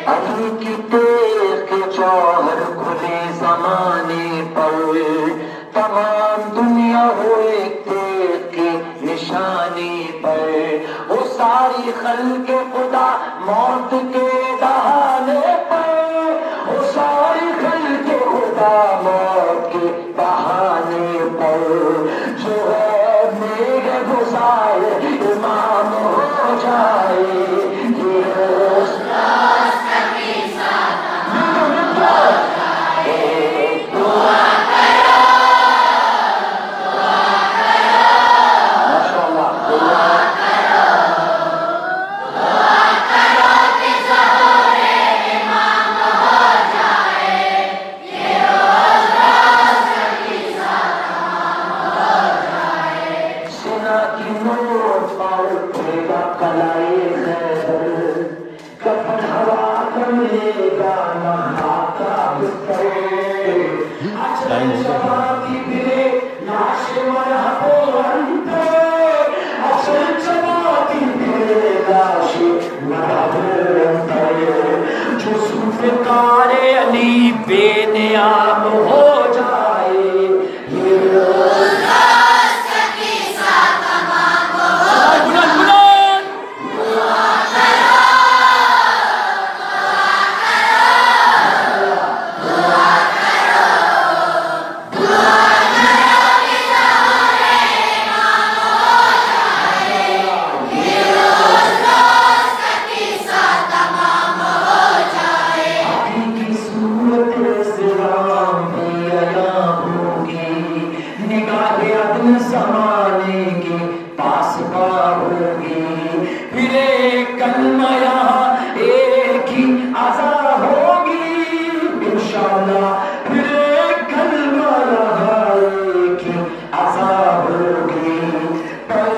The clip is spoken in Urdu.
علی کی تیغ کے جوہر کھلے زمانے پر، تمام دنیا ہو ایک تیغ کے نشانے پر، وہ ساری خلق خدا موت کے دہانے پر، وہ ساری خلق خدا موت کے بہانے پر، جو ہے میرے گزار امام ہو جائے، یہ روز علی بے نیام ہو جائے، زمانے کے پاس ہوگی، پھر ایک کلمہ یہاں ایک ہی عزا ہوگی انشاءاللہ، پھر ایک کلمہ یہاں ایک ہی عزا ہوگی، پر